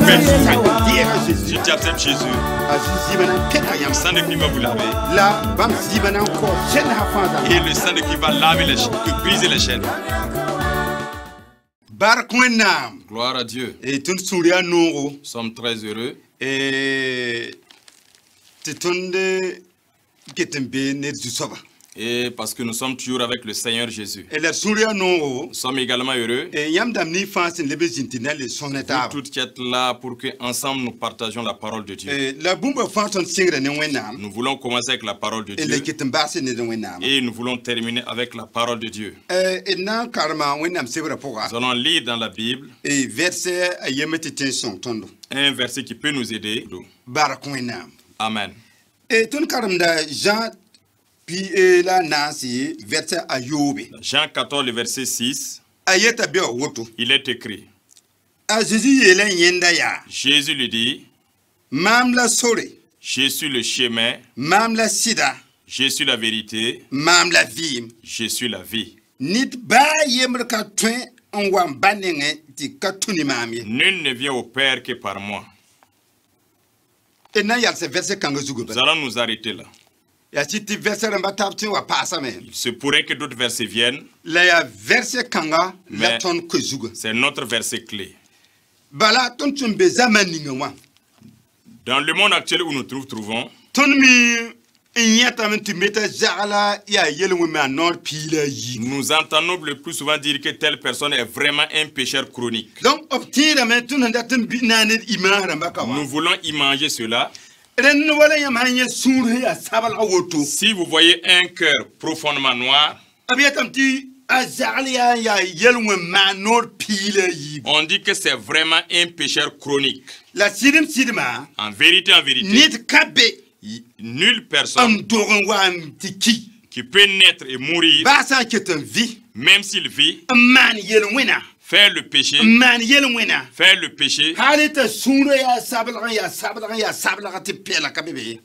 Si tu acceptes Jésus, le sang de Christ va vous laver. Et le sang de Christ va laver les chaînes, briser les chaînes. Gloire à Dieu. Nous sommes très heureux. Et parce que nous sommes toujours avec le Seigneur Jésus. Nous sommes également heureux. Vous toutes qui êtes là pour que ensemble nous partagions la parole de Dieu. Nous voulons commencer avec la parole de Dieu. Et nous voulons terminer avec la parole de Dieu. Nous allons lire dans la Bible un verset qui peut nous aider. Amen. Jean 14, le verset 6, il est écrit. Jésus lui dit, je suis le chemin, je suis la vérité, je suis la vie. Nul ne vient au Père que par moi. Nous allons nous arrêter là. Il se pourrait que d'autres versets viennent, mais c'est notre verset clé. Dans le monde actuel où nous nous trouvons, nous entendons le plus souvent dire que telle personne est vraiment un pécheur chronique. Nous voulons imaginer cela. Si vous voyez un cœur profondément noir, on dit que c'est vraiment un pécheur chronique. En vérité, nulle personne qui peut naître et mourir, même s'il vit, faire le péché,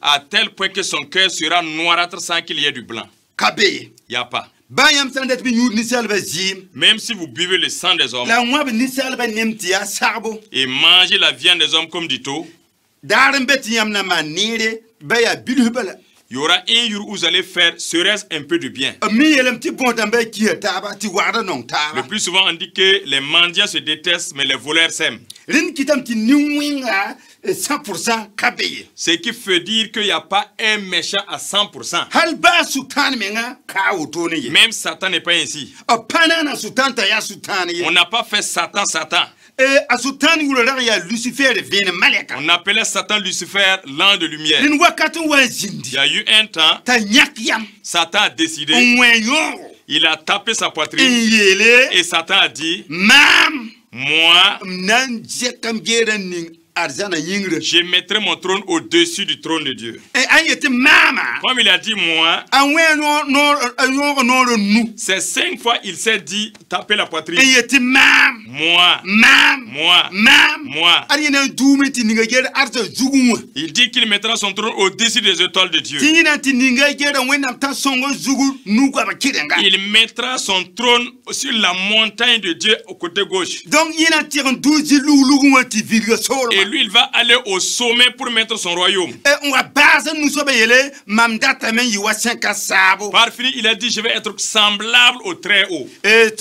à tel point que son cœur sera noirâtre sans qu'il y ait du blanc. Il n'y a pas. Même si vous buvez le sang des hommes et mangez la viande des hommes comme du taux, il y aura un jour où vous allez faire serait-ce un peu de bien. Le plus souvent, on dit que les mendiants se détestent, mais les voleurs s'aiment. Ce qui veut dire qu'il n'y a pas un méchant à 100%. Même Satan n'est pas ainsi. On n'a pas fait Satan. On appelait Satan Lucifer, l'an de lumière. Il y a eu un temps, Satan a décidé, il a tapé sa poitrine et Satan a dit, moi, je mettrai mon trône au-dessus du trône de Dieu. Comme il a dit moi, c'est 5 fois il s'est dit taper la poitrine. Moi. Il dit qu'il mettra son trône au-dessus des étoiles de Dieu. Il mettra son trône sur la montagne de Dieu au côté gauche. Et lui, il va aller au sommet pour mettre son royaume. Par fini, il a dit, je vais être semblable au très haut. Si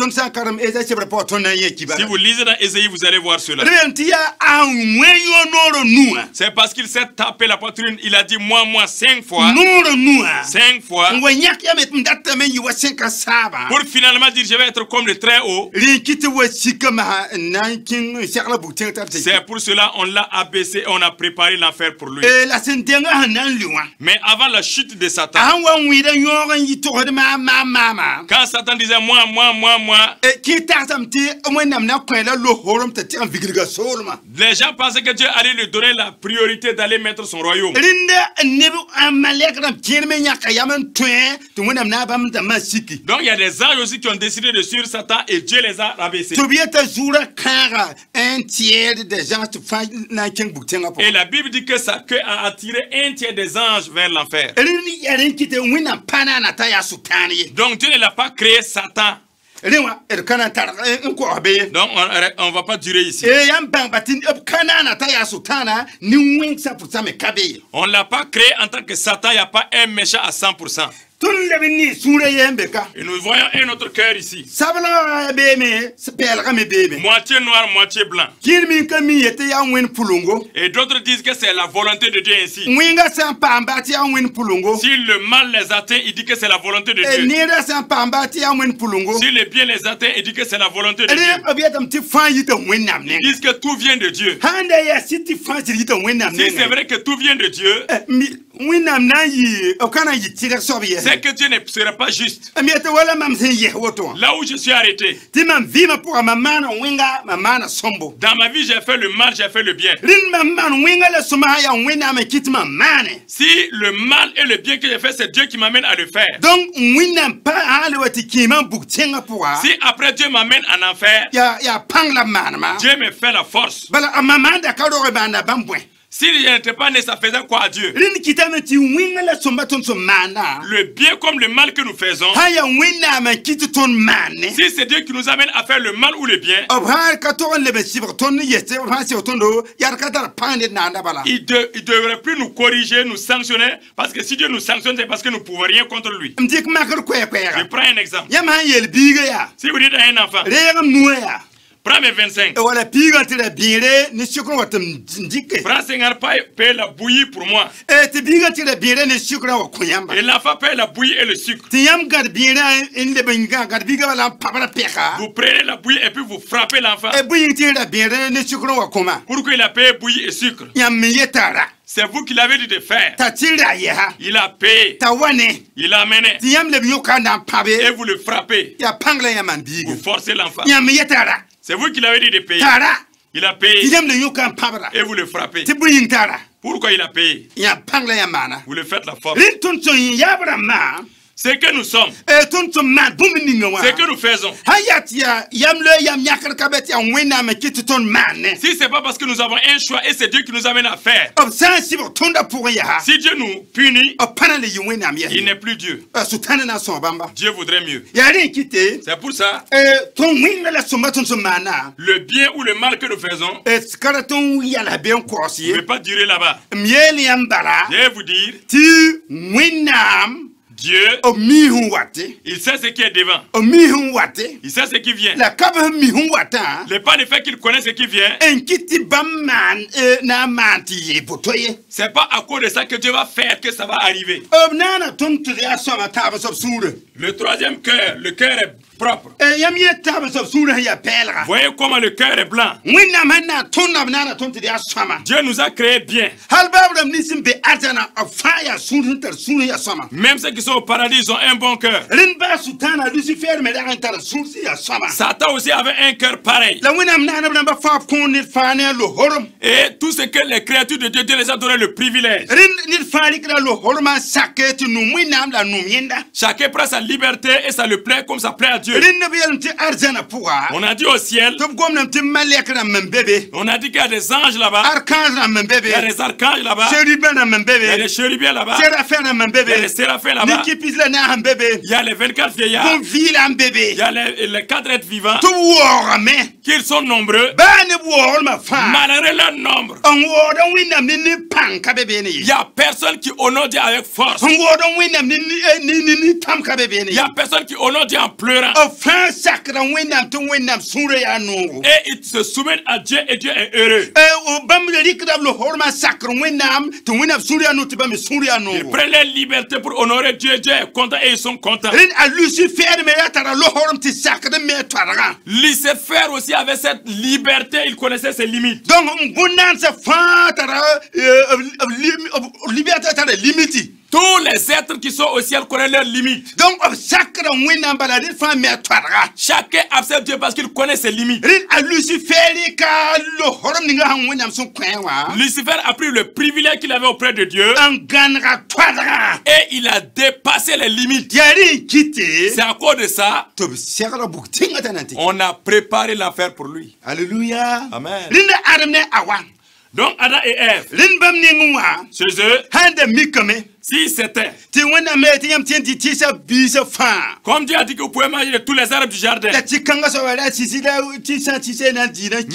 vous lisez dans Ésaïe, vous allez voir cela. C'est parce qu'il s'est tapé la poitrine. Il a dit, moi, 5 fois. 5 fois. Pour finalement dire, je vais être comme le très haut. C'est pour cela on l'a abaissé, on a préparé l'enfer pour lui. Mais avant la chute de Satan, quand Satan disait moi, les gens pensaient que Dieu allait lui donner la priorité d'aller mettre son royaume. Donc il y a des anges aussi qui ont décidé de suivre Satan et Dieu les a abaissés. Et la Bible dit que sa queue a attiré 1/3 des anges vers l'enfer. Donc Dieu ne l'a pas créé Satan Donc on va pas durer ici. On l'a pas créé en tant que Satan, il n'y a pas un méchant à 100%. Et nous voyons un autre cœur ici. Moitié noir, moitié blanc. Et d'autres disent que c'est la volonté de Dieu ainsi. Si le mal les atteint, il dit que c'est la volonté de Dieu. Si le bien les atteint, il dit que c'est la volonté de Dieu. Ils disent que tout vient de Dieu. Si c'est vrai que tout vient de Dieu, c'est que Dieu ne sera pas juste. Là où je suis arrêté, dans ma vie j'ai fait le mal, j'ai fait le bien. Si le mal et le bien que j'ai fait, c'est Dieu qui m'amène à le faire. Si après Dieu m'amène en enfer, Dieu me fait la force. Si je n'étais pas né, ça faisait quoi à Dieu? Le bien comme le mal que nous faisons, si c'est Dieu qui nous amène à faire le mal ou le bien, il ne devrait plus nous corriger, nous sanctionner, parce que si Dieu nous sanctionne, c'est parce que nous ne pouvons rien contre lui. Je prends un exemple. Si vous dites à un enfant, prends mes 25. Prends 50 paye la bouillie pour moi. Et l'enfant paye la bouillie et le sucre. Vous prenez la bouillie et puis vous frappez l'enfant. Pourquoi il a payé bouillie et sucre? C'est vous qui l'avez dit de faire. Il a payé. Il a amené. Et vous le frappez. Vous forcez l'enfant. C'est vous qui l'avez dit de payer. Il a payé. Et vous le frappez. Pourquoi il a payé? Vous le faites la force. C'est que nous sommes. C'est que nous faisons. Si c'est pas parce que nous avons un choix et c'est Dieu qui nous amène à faire. Si Dieu nous punit, il n'est plus Dieu. Dieu voudrait mieux. C'est pour ça. Le bien ou le mal que nous faisons ne peut pas durer là-bas. Je vais vous dire. Dieu, il sait ce qui est devant. Il sait ce qui vient. Le pas le fait qu'il connaît ce qui vient. C'est pas à cause de ça que Dieu va faire que ça va arriver. Le troisième cœur, le cœur est propre. Voyez comment le cœur est blanc. Dieu nous a créé bien. Même ceux qui sont au paradis, ils ont un bon cœur. Satan aussi avait un cœur pareil. Et tout ce que les créatures de Dieu, Dieu les a donné le privilège. Chacun prend sa liberté et ça le plaît comme ça plaît à Dieu. On a dit au ciel, on a dit qu'il y a des anges là-bas, il y a des archanges là-bas, il y a des chérubins là-bas, il y a des séraphins là-bas, il y a les 24 vieillards, il y a les 4 êtres vivants, qu'ils sont nombreux, malgré leur nombre. Il n'y a personne qui honore Dieu avec force. Il n'y a personne qui honore Dieu en pleurant. Et ils se soumettent à Dieu et Dieu est heureux. Ils prennent leur liberté pour honorer Dieu. Dieu est content et ils sont contents. Lucifer aussi avait cette liberté, il connaissait ses limites. Tous les êtres qui sont au ciel connaissent leurs limites. Chacun accepte Dieu parce qu'il connaît ses limites. Lucifer a pris le privilège qu'il avait auprès de Dieu et il a dépassé les limites. C'est à cause de ça on a préparé l'affaire pour lui. Alléluia. Amen. Donc Adam et Ève, chez eux, Si c'était, comme Dieu a dit que vous pouvez manger de tous les arbres du jardin,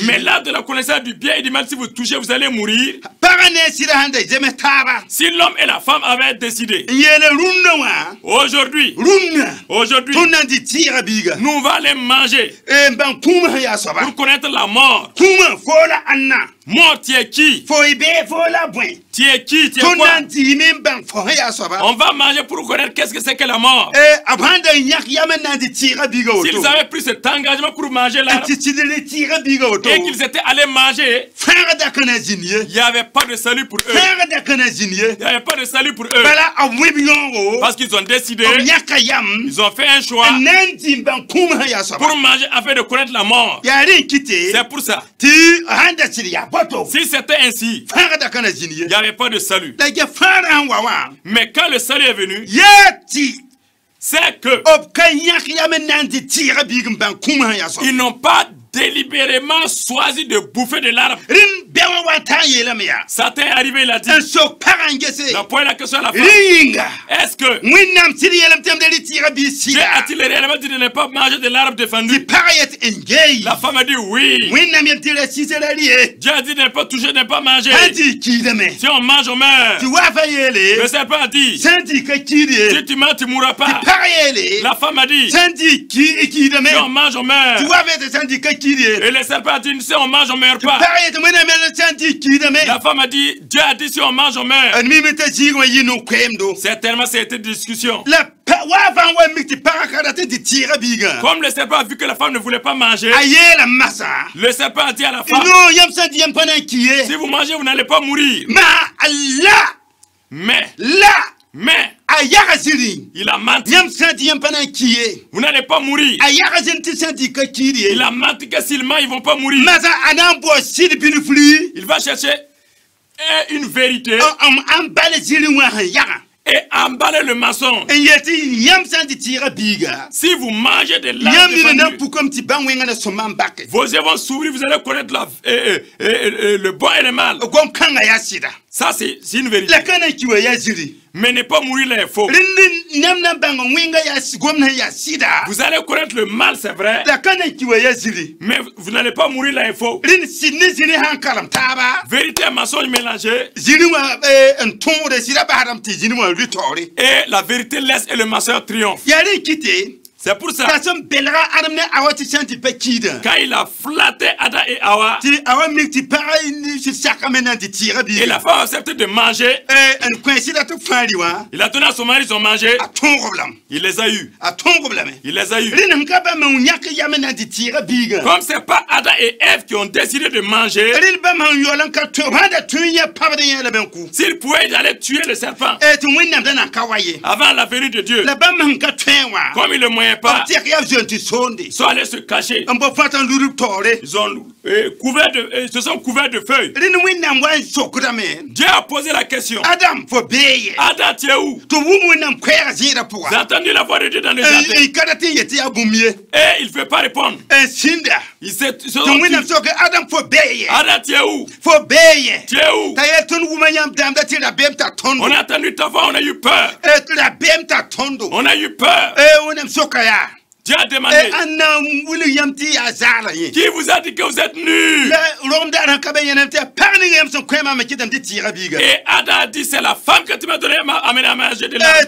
mais là de la connaissance du bien et du mal, si vous touchez, vous allez mourir. Si l'homme et la femme avaient décidé, aujourd'hui, nous allons aller manger pour connaître la mort. Mort, tu es qui? Tu es qui? Tu es quoi? On va manger pour connaître qu'est-ce que c'est que la mort. S'ils avaient pris cet engagement pour manger l'arbre et qu'ils étaient allés manger, il n'y avait pas de salut pour eux. Il n'y avait pas de salut pour eux. Parce qu'ils ont décidé, ils ont fait un choix pour manger afin de connaître la mort. C'est pour ça. Si c'était ainsi, il n'y avait pas de salut. Mais quand le salut est venu, c'est que ils n'ont pas délibérément choisi de bouffer de l'arbre. Satan est arrivé, il a dit, la point la question à la fin, est-ce que Dieu a-t-il réellement dit de ne pas manger de l'arbre défendu? La femme a dit oui. Dieu a dit de ne pas toucher, de ne pas manger. Si on mange, on meurt. Le serpent a dit, si tu manges, tu ne mourras pas. La femme a dit, si on mange, on meurt. Et le serpent a dit, si on mange, on ne meurt pas. La femme a dit, Dieu a dit, si on mange, on meurt. Certainement, c'était une discussion. Comme le serpent a vu que la femme ne voulait pas manger, le serpent a dit à la femme, si vous mangez, vous n'allez pas mourir. Mais il a menti. Vous n'allez pas mourir. Il a menti que s'ils mentent, ils ne vont pas mourir. Il va chercher une vérité et emballer le mensonge. Si vous mangez de l'arbre, vos yeux vont s'ouvrir, vous allez connaître le bon et le mal. Ça, c'est une vérité. Mais ne pas mourir là, il faut. Vous allez connaître le mal, c'est vrai. Mais vous n'allez pas mourir là, il faut. Vérité et mensonge mélangés. Et la vérité laisse et le mensonge triomphe. C'est pour ça, quand il a flatté Adam et Hawa, et la femme a accepté de manger, il a donné à son mari, ils ont mangé, il les a eus. Il les a eus. Comme ce n'est pas Adam et Ève qui ont décidé de manger, s'ils pouvaient aller tuer le serpent avant la venue de Dieu, comme il le moyen pas, ils sont allés se cacher. Ils se sont couverts de feuilles. Dieu a posé la question, Adam, tu es où? J'ai entendu la voix de Dieu dans le jardin. Et il ne veut pas répondre. Il s'est Adam, tu es où? Tu es où? On a entendu ta voix, on a eu peur. On a eu peur. Dieu a demandé, qui vous a dit que vous êtes nus? Et Adam a dit, c'est la femme que tu m'as donné à amener à manger de l'arbre.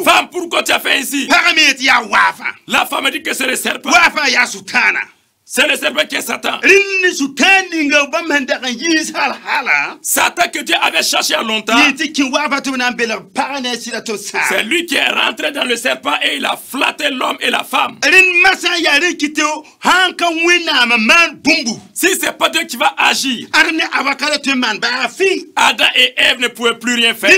Femme, pourquoi tu as fait ainsi? La femme a dit que c'est le serpent. C'est le serpent qui est Satan. Satan que Dieu avait cherché à longtemps. C'est lui qui est rentré dans le serpent et il a flatté l'homme et la femme. Si ce n'est pas Dieu qui va agir, Adam et Ève ne pouvaient plus rien faire.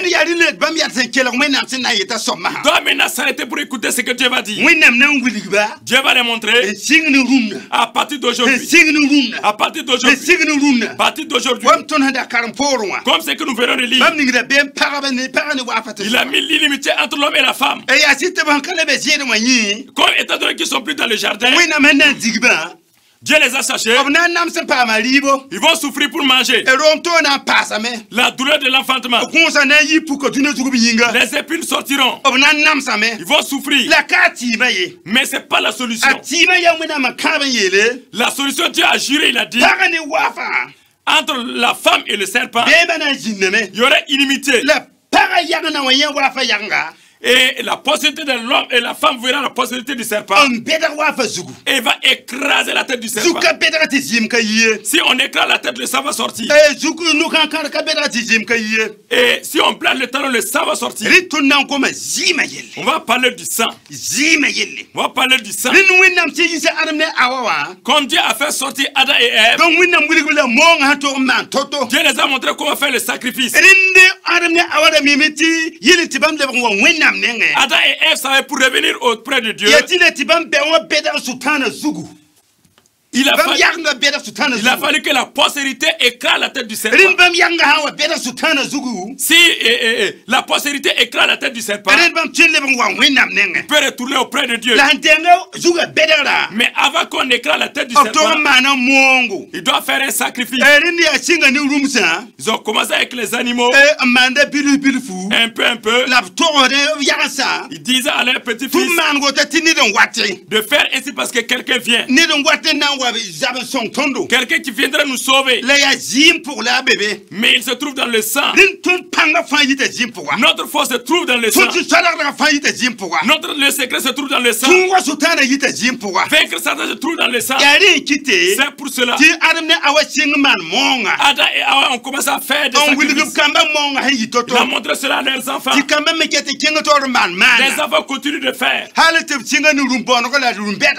Doit maintenant s'arrêter pour écouter ce que Dieu va dire. Dieu va les montrer. À partir d'aujourd'hui, à partir d'aujourd'hui, comme ce que nous verrons le livre, il a mis l'inimitié entre l'homme et la femme. Comme étant donné qu'ils ne sont plus dans le jardin, Dieu les a cherchés. Ils vont souffrir pour manger. La douleur de l'enfantement. Les épines sortiront. Ils vont souffrir. Mais ce n'est pas la solution. La solution, Dieu a juré, il a dit. Entre la femme et le serpent, il y aurait inimitié. Et la postérité de l'homme et la femme verra la postérité du serpent. Et il va écraser la tête du serpent. Si on écrase la tête, le sang va sortir. Et si on plante le talon, le sang va sortir. On va parler du sang. On va parler du sang. Quand Dieu a fait sortir Adam et Ève, Dieu les a montré comment faire le sacrifice. Adam et Ève savaient pour revenir auprès de Dieu. Il a fallu que la postérité écrase la tête du serpent. Si la postérité écrase la tête du serpent, il peut retourner auprès de Dieu. Mais avant qu'on écrase la tête du serpent, il doit faire un sacrifice. Ils ont commencé avec les animaux. Un peu. Ils disaient à leur petit-fils de faire ainsi parce que quelqu'un vient. Quelqu'un qui viendra nous sauver. Mais il se trouve dans le sang. Notre force se trouve dans le sang. Le secret se trouve dans le sang. Vaincre Satan se trouve dans le sang. C'est pour cela. Adam et Hawa ont commencé à faire des sacrifices. Ils ont montré cela à leurs enfants. Les enfants continuent de faire.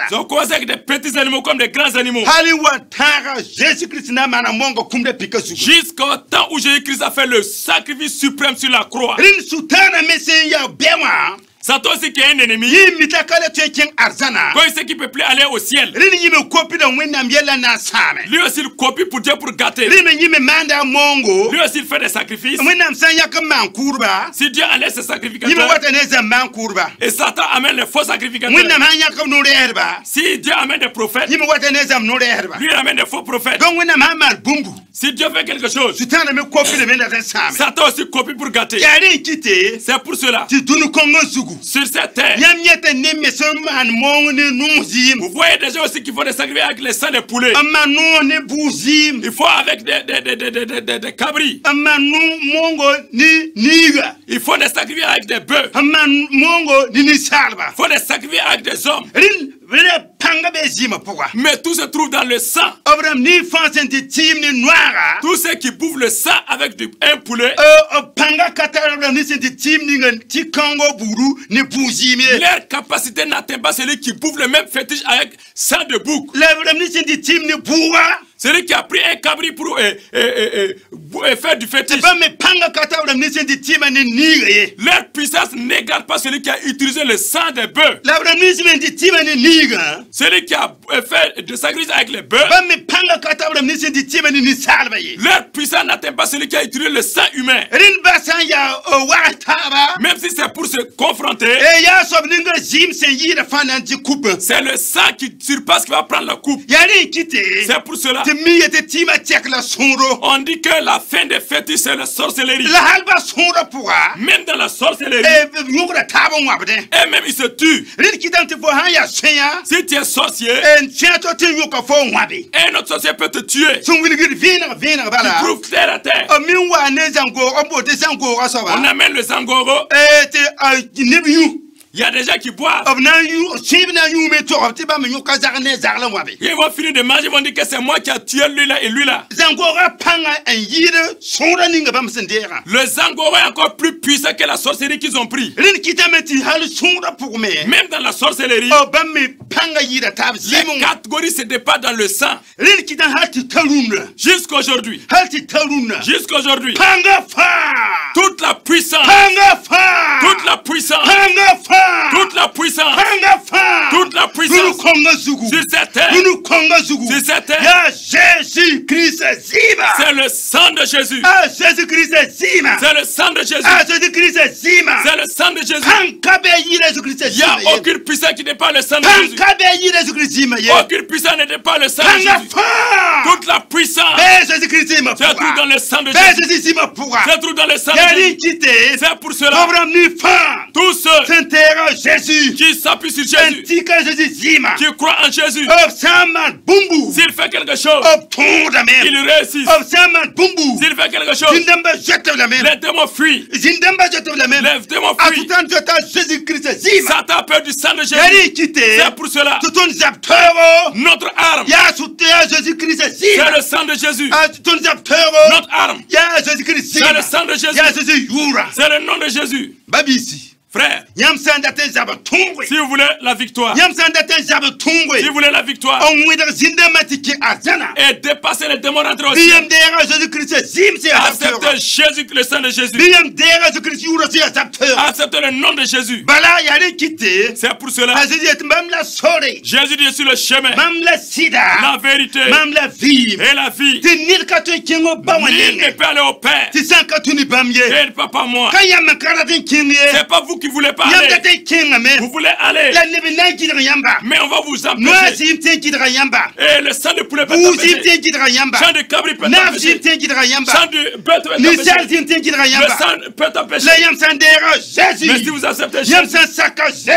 Ils ont commencé avec des petits animaux comme des grands animaux. Jusqu'au temps où Jésus-Christ a fait le sacrifice suprême sur la croix. Satan aussi qui est un ennemi. Quand il sait qu'il ne peut plus aller au ciel. Lui aussi il copie pour Dieu pour gâter. Lui aussi il fait des sacrifices. Si Dieu enlève ses sacrificateurs et Satan amène les faux sacrificateurs. Si Dieu amène des prophètes, lui amène des faux prophètes. Si Dieu fait quelque chose, Satan aussi copie pour gâter. C'est pour cela. Sur cette terre, vous voyez des gens aussi qui font des sacrifices avec les sangs de poulet. Il faut avec des cabris. Il faut des sacrifices avec des bœufs. Il faut des sacrifices avec des hommes. Mais tout se trouve dans le sang. Tous ceux qui bouffent le sang avec un poulet, leur capacité n'atteint pas celui qui bouffe le même fétiche avec sang de bouc. Celui qui a pris un cabri pour faire du fétiche. Leur puissance n'égale pas celui qui a utilisé le sang des bœufs. Celui qui a fait de sacrifice avec les bœufs. Leur puissance n'atteint pas celui qui a utilisé le sang humain. Même si c'est pour se confronter. C'est le sang qui surpasse qui va prendre la coupe. C'est pour cela. On dit que la fin des fétiches c'est la sorcellerie. Même dans la sorcellerie. Et même ils se tuent. Si tu es sorcier, un autre sorcier peut te tuer. Tu prouves terre à terre. On amène le Zangoro. Il y a des gens qui boivent. Ils vont finir de manger, ils vont dire que c'est moi qui a tué lui là et lui là. Le Zangoro est encore plus puissant que la sorcellerie qu'ils ont pris. Même dans la sorcellerie, les catégories se dépassent dans le sang. Jusqu'aujourd'hui. Jusqu'aujourd'hui. Toute la puissance. Toute la puissance. Toute la puissance. Toute la puissance. Sur cette terre. Sur cette terre. Jésus Christ zima. C'est le sang de Jésus. Ah, Jésus Christ zima. C'est le sang de Jésus. Ah, Jésus Christ zima. C'est le sang de Jésus. Il n'y a aucune puissance qui n'est pas le sang de Jésus. Aucune puissance n'est pas le sang de Jésus. Toute la puissance se trouve dans le sang de Jésus. Se trouve dans le sang de Jésus. C'est pour cela. Tous ceux qui s'appuient sur Jésus, qui croient en Jésus, s'il fait quelque chose, il réussit. S'il fait quelque chose, les démons fuient. Les démons fuient. Satan a peur du sang de Jésus. C'est pour cela. Notre arme, c'est le sang de Jésus. Notre arme, c'est le sang de Jésus. C'est le nom de Jésus. Frère, si vous voulez la victoire, si vous voulez la victoire, et dépasser les démons rentrés au ciel, acceptez Jésus, le sang de Jésus, acceptez le nom de Jésus. C'est pour cela, Jésus dit sur le chemin, la vérité et la vie. Nul ne peut aller au Père et ne peut pas moi. C'est pas vous qui voulez pas aller. Vous voulez aller, mais on va vous empêcher. Et le sang de poulet peut t'empêcher. Sang de cabri peut t'empêcher. Sang de bête peut t'empêcher. Le sang peut t'empêcher. Mais si vous acceptez Jésus,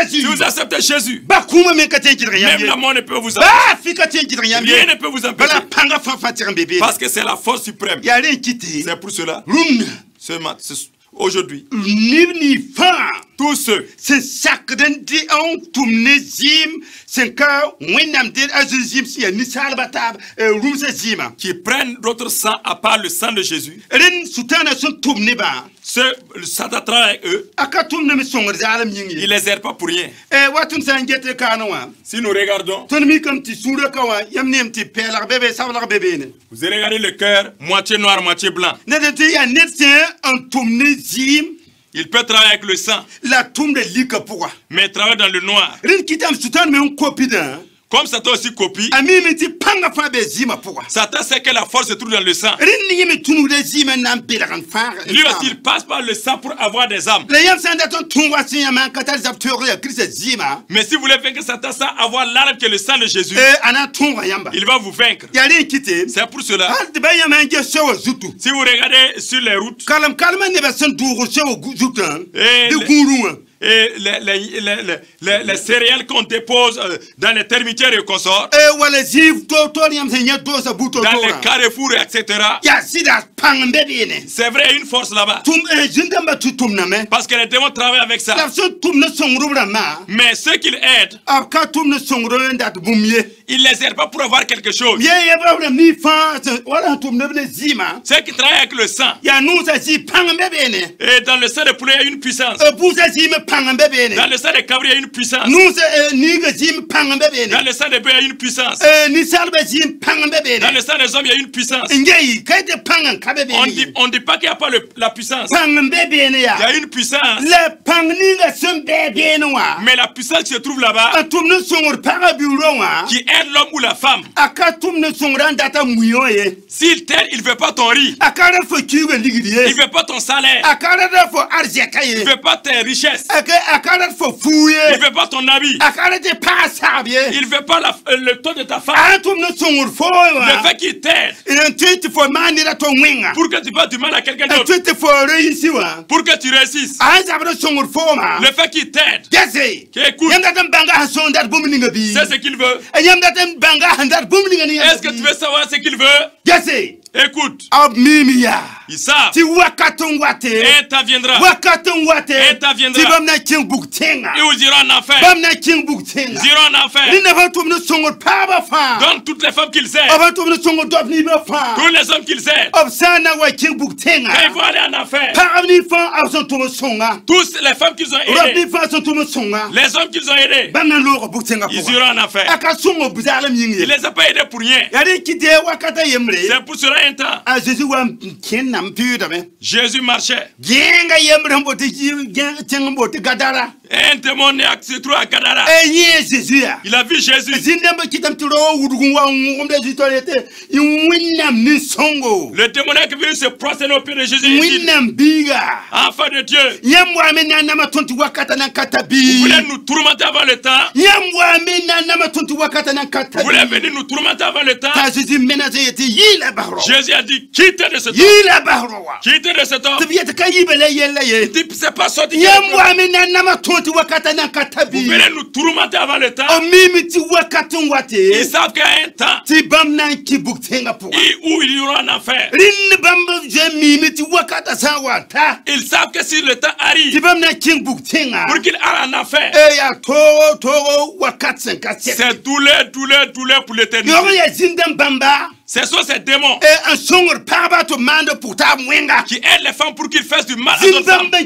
si vous acceptez Jésus, même la mort ne peut vous empêcher. Rien ne peut vous empêcher. Parce que c'est la force suprême. C'est pour cela, aujourd'hui, tous ceux qui prennent d'autres sang à part le sang de Jésus, Satan travaille avec eux, il les aide pas pour rien. Si nous regardons, vous allez regarder le cœur, moitié noir, moitié blanc. Il peut travailler avec le sang, mais travailler dans le noir. Comme Satan aussi copie, Satan sait que la force se trouve dans le sang. Lui aussi, il passe par le sang pour avoir des âmes. Mais si vous voulez vaincre Satan sans avoir l'arme qui est le sang de Jésus, il va vous vaincre. C'est pour cela, si vous regardez sur les routes, et les céréales qu'on dépose dans les termitières et consorts, dans les carrefours, etc. C'est vrai, il y a une force là-bas. Parce que les démons travaillent avec ça. Mais ceux qu'ils aident, ils ne les aident pas pour avoir quelque chose. Ceux qui travaillent avec le sang, et dans le sang de poulet, il y a une puissance. Dans le sang de cabri, il y a une puissance. Dans le sang de bœuf, il y a une puissance. Dans le sang des hommes, il y a une puissance. On ne dit pas qu'il n'y a pas la puissance. Il y a une puissance. Mais la puissance qui se trouve là-bas, qui aide l'homme ou la femme, s'il t'aide, il ne veut pas ton riz. Il ne veut pas ton salaire. Il ne veut pas tes richesses. Il ne veut pas ton habit. Il ne veut pas le taux de ta femme. Le fait qu'il t'aide pour que tu fasses du mal à quelqu'un d'autre, pour que tu réussisses. Le fait qu'il t'aide, qu'il écoute, c'est ce qu'il veut. Est-ce que tu veux savoir ce qu'il veut? Écoute, ils savent. Et ta viendra. Et ta viendra. Et vous irez en enfer. Ils iront en enfer. Donc toutes les femmes qu'ils aident, tous les hommes qu'ils aident, quand ils vont aller en enfer, tous les femmes qu'ils ont aidées, les hommes qu'ils ont aidés, ils iront en enfer. Il ne les a pas aidés pour rien. C'est pour cela un temps, Jésus marchait. Un démon se trouve à Gadara. Il a vu Jésus. Le démoniaque est venu se prosterner au pied de Jésus. Il dit, enfant de Dieu, vous voulez nous tourmenter avant le temps? Vous voulez venir nous tourmenter avant le temps? Jésus a dit, quittez de cet homme. Quittez de cet homme. Il dit, c'est pas sorti. Vous venez nous tourmenter avant le temps. Ils savent qu'il y a un temps où il y aura un enfer. Ils savent que si le temps arrive pour qu'il aille en enfer, c'est douleur pour l'éternité. Ce sont ces démons qui aident les femmes pour qu'ils fassent du mal à d'autres femmes. Ce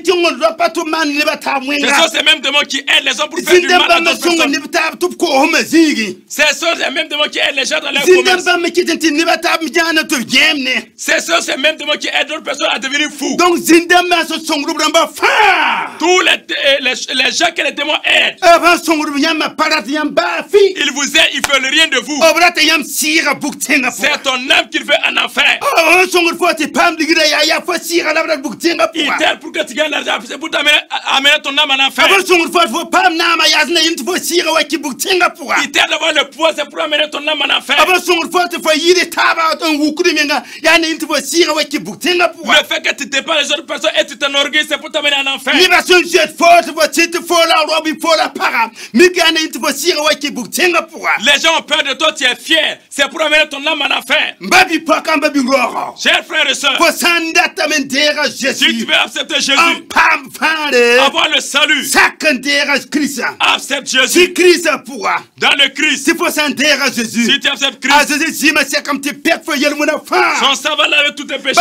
sont ces mêmes démons qui aident les hommes pour faire du mal à d'autres personnes. Ce sont ces mêmes démons qui aident les gens dans leur commerce. Ce sont ces mêmes démons qui aident d'autres personnes à devenir fous. Tous les gens que les démons aident, ils vous aident, ils ne veulent rien de vous. C'est ton âme qu'il veut en enfer. Il t'aide pour que tu gagnes l'argent. C'est pour amener ton âme en enfer. Il t'aide d'avoir le pouvoir, c'est pour amener ton âme en enfer. Le fait que tu dépends les autres personnes et tu t'enorgueilles, c'est pour t'amener en enfer. Les gens ont peur de toi, tu es fier. C'est pour amener ton âme en enfer. Chers frères et sœurs, si tu veux accepter Jésus, avoir le salut, accepte Jésus. Dans le Christ, si tu acceptes Christ, son sang va laver tous tes péchés.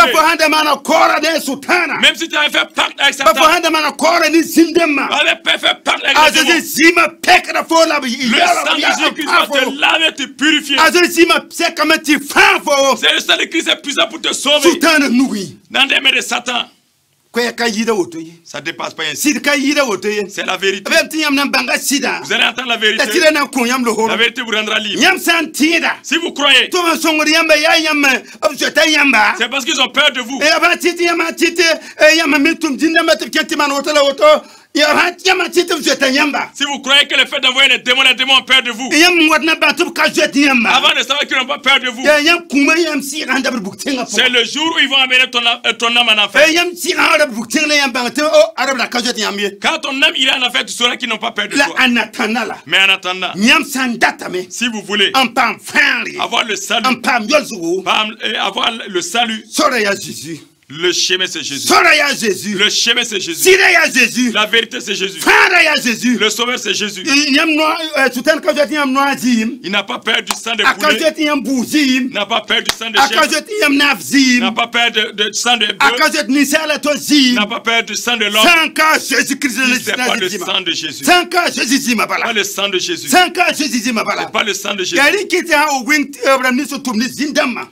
Même si tu avais fait pacte avec Satan, avait fait pacte avec les démons, le sang de Jésus-Christ va te laver, te purifier. C'est le sang de Christ est puissant pour te sauver dans les mains de Satan. Ça dépasse pas ainsi. C'est la vérité. Vous allez entendre la vérité. La vérité vous rendra libre. Si vous croyez, c'est parce qu'ils ont peur de vous. Si vous croyez que le fait d'envoyer les démons ont peur de vous, avant de savoir qu'ils n'ont pas peur de vous, c'est le jour où ils vont amener ton âme en enfer. Quand ton âme ira en enfer, tu sauras qu'ils n'ont pas peur de toi. Mais en attendant, si vous voulez avoir le salut, le chemin c'est Jésus. Le chemin c'est Jésus. La vérité c'est Jésus. Le sauveur c'est Jésus. Il n'a pas peur du sang de poulet. Il n'a pas peur du sang de chèvre. Il n'a pas peur du sang de bœuf. Il n'a pas peur du sang de l'homme. C'est pas le sang de Jésus. Pas le sang de Jésus. C'est pas le sang de Jésus.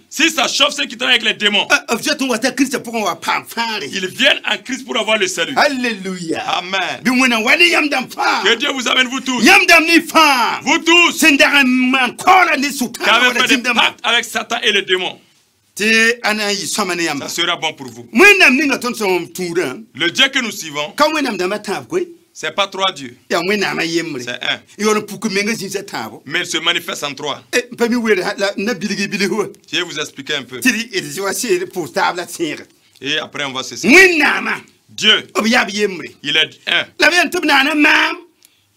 Si ça chauffe ceux qui travaillent avec les démons, ils viennent en Christ pour avoir le salut. Alléluia. Amen. Que Dieu vous amène vous tous. Vous tous qui avez fait des pactes avec Satan et les démons. Ça sera bon pour vous. Le Dieu que nous suivons, c'est pas trois dieux. C'est un. Mais il se manifeste en trois. Je vais vous expliquer un peu. Et après on va cesser. Dieu, il est un.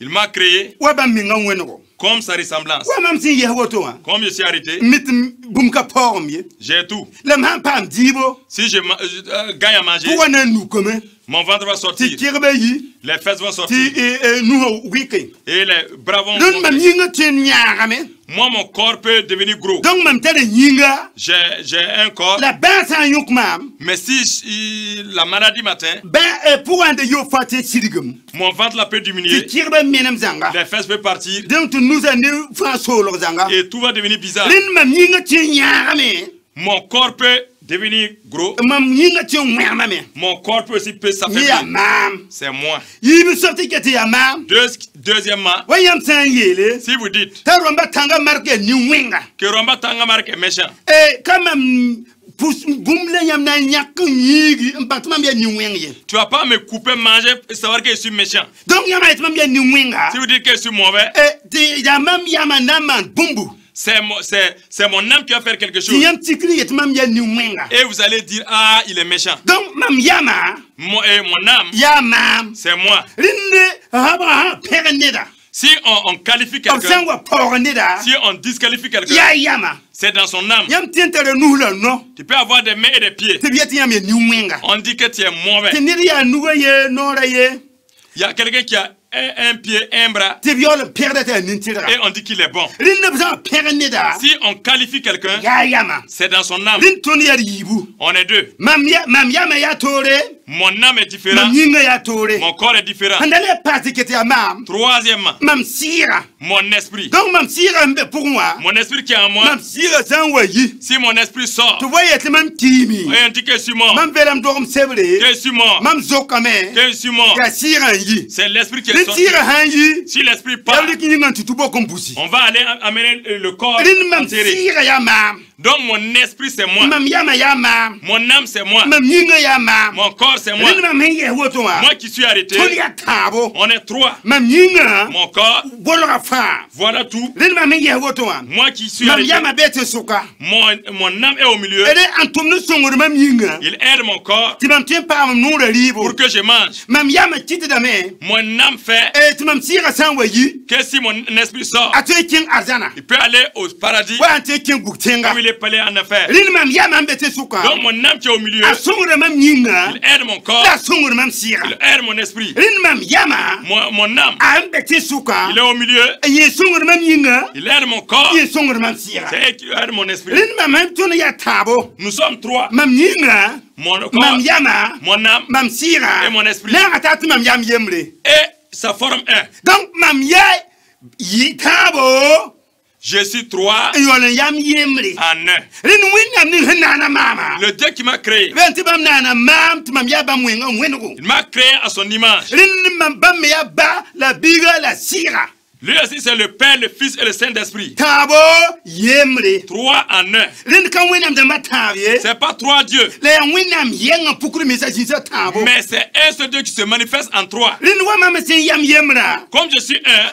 Il m'a créé comme sa ressemblance. Comme je suis arrêté, j'ai tout. Si je gagne à manger, mon ventre va sortir. Les fesses vont sortir. Et les bras vont sortir. Moi, mon corps peut devenir gros. J'ai un corps. Mais si la maladie m'atteint, mon ventre là peut diminuer. Les fesses peuvent partir. Et tout va devenir bizarre. Mon corps peut devenir gros. Mon corps peut aussi s'affaiblir. C'est moi. Deuxièmement, si vous dites que Romba Tanga Mark est méchant, tu vas pas me couper manger et savoir que je suis méchant. Si vous dites que je suis mauvais, c'est mon âme qui va faire quelque chose. Et vous allez dire, ah, il est méchant. Mon âme, c'est moi. Si on qualifie quelqu'un, si on disqualifie quelqu'un, c'est dans son âme. Tu peux avoir des mains et des pieds. On dit que tu es mauvais. Il y a quelqu'un qui a un pied, un bras, et on dit qu'il est bon. Si on qualifie quelqu'un, c'est dans son âme. On est deux. Mon âme est différente. Mon corps est différent. Troisièmement, mon esprit. Mon esprit qui est en moi. Si mon esprit sort, et on dit que je suis mort, que je suis mort, que je suis mort, c'est l'esprit qui est sorti. Si l'esprit part, on va aller amener le corps enterré. Donc mon esprit c'est moi. Mon âme c'est moi. Mon corps c'est moi. Moi qui suis arrêté. On est trois. Mon corps. Voilà tout. Moi qui suis arrêté. Mon âme est au milieu. Il aide mon corps pour que je mange. Mon âme fait que si mon esprit sort, il peut aller au paradis où il est allé en affaire. Donc mon âme qui est au milieu, il aide mon corps, il aide mon esprit. Mon âme, il est au milieu, il aide mon corps, c'est elle qui aide mon esprit. Nous sommes trois. Mon corps, mon âme et mon esprit. Et ça forme un. Donc, je suis trois en un. Le Dieu qui m'a créé, il m'a créé à son image. Lui aussi c'est le Père, le Fils et le Saint-Esprit. Trois en un. C'est pas trois dieux. Mais c'est un seul Dieu qui se manifeste en trois. Comme je suis un,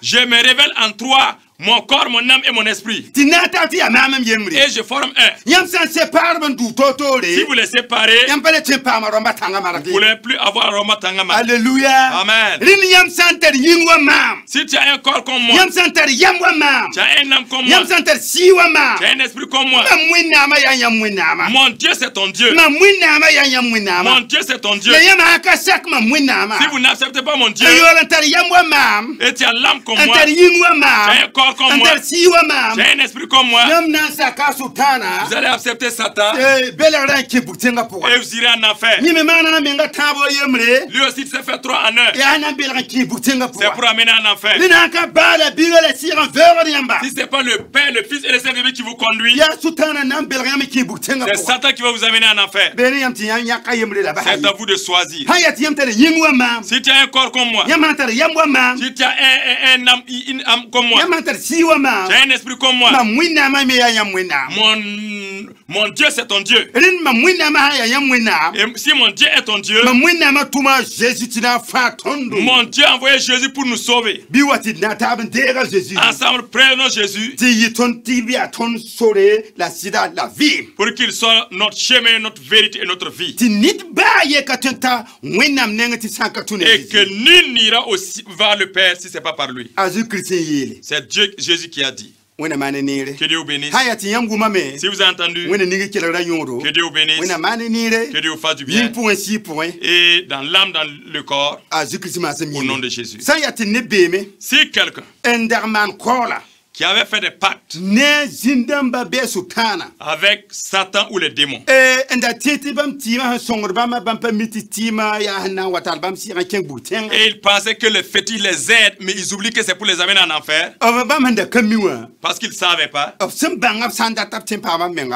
je me révèle en trois. Mon corps, mon âme et mon esprit. Et je forme un. Si vous les séparez, vous ne pourrez plus avoir Romba Tanga Mark. Alléluia. Amen. Si tu as un corps comme moi, tu as un âme comme moi, tu as un esprit comme moi, mon Dieu c'est ton Dieu. Mon Dieu c'est ton Dieu. Si vous n'acceptez pas mon Dieu, et tu as l'âme comme moi, tu as un corps comme moi, tu as un esprit comme moi, vous allez accepter Satan et vous irez en enfer. Lui aussi il s'est fait trois en un. C'est pour amener en enfer. Si ce n'est pas le Père, le Fils et le Saint-Esprit qui vous conduit, c'est Satan qui va vous amener en enfer. C'est à vous de choisir. Si tu as un corps comme moi, si tu as une âme comme moi, tu as un esprit comme moi, mon Dieu c'est ton Dieu. Et si mon Dieu est ton Dieu, mon Dieu a envoyé Jésus pour nous sauver. Ensemble, prenons Jésus pour qu'il soit notre chemin, notre vérité et notre vie. Et que nul n'ira aussi vers le Père si ce n'est pas par lui. C'est Dieu, Jésus qui a dit. Que Dieu vous bénisse. Si vous avez entendu, que Dieu vous bénisse. Que Dieu vous fasse du bien. Et dans l'âme, dans le corps, au nom de Jésus. Si quelqu'un qui avait fait des pactes avec Satan ou les démons. Et ils pensaient que les fétiches les aident, mais ils oublient que c'est pour les amener en enfer. Parce qu'ils ne savaient pas.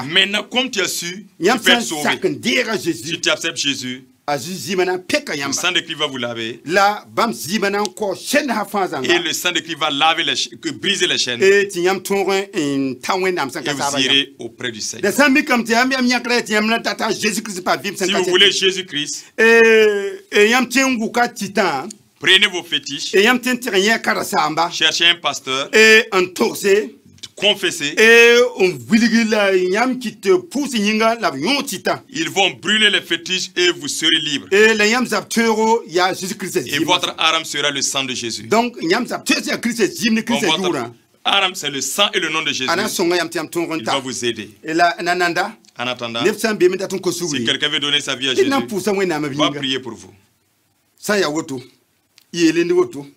Maintenant, comme tu as su, tu peux être sauvé. Si tu acceptes Jésus, le sang de Christ va vous laver. Et le sang de Christ va laver briser les chaînes. Et vous irez auprès du Seigneur. Si vous voulez Jésus-Christ, prenez vos fétiches, cherchez un pasteur, confessez. Ils vont brûler les fétiches et vous serez libre. Et votre arme sera le sang de Jésus. Donc, votre arme, c'est le sang et le nom de Jésus. Il va vous aider. En attendant, si quelqu'un veut donner sa vie à Jésus, va prier pour vous.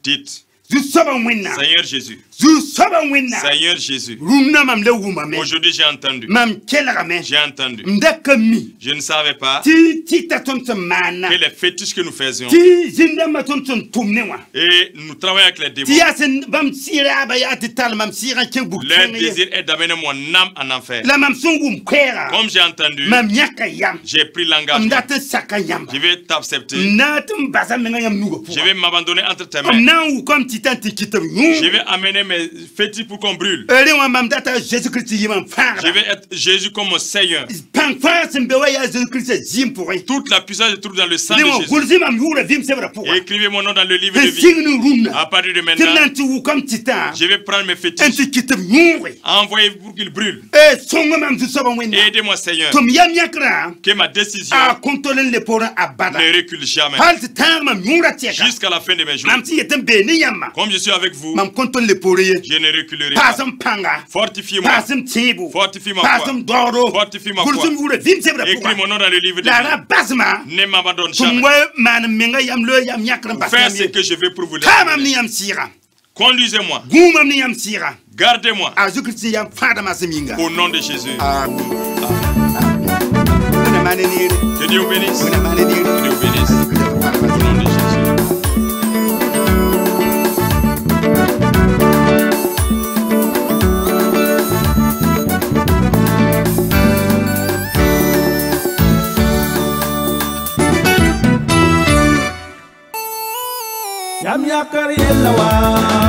Dites: Seigneur Jésus, Seigneur Jésus, aujourd'hui j'ai entendu. J'ai entendu. Je ne savais pas que les fétiches que nous faisions et nous travaillons avec les démons, leur désir est d'amener mon âme en enfer. Comme j'ai entendu, j'ai pris l'engagement. Je vais t'accepter. Je vais m'abandonner entre tes mains. Je vais amener mes fétiches pour qu'on brûle. Je vais être Jésus comme mon Seigneur. Toute la puissance se trouve dans le sang de Jésus. Écrivez mon nom dans le livre de vie. À partir de maintenant, je vais prendre mes fétiches, envoyer pour qu'ils brûlent. Aidez-moi, Seigneur, que ma décision ne recule jamais jusqu'à la fin de mes jours. Comme je suis avec vous, je ne reculerai pas. Fortifie-moi. Fortifie-moi. Fortifie-moi. Écris mon nom dans le livre de vie. Ne m'abandonne jamais. Faire ce que je veux pour vous. Conduisez-moi. Gardez-moi. Au nom de Jésus. Que Dieu vous bénisse. Que Dieu vous bénisse. Au nom de Jésus. Yam yakar yella wa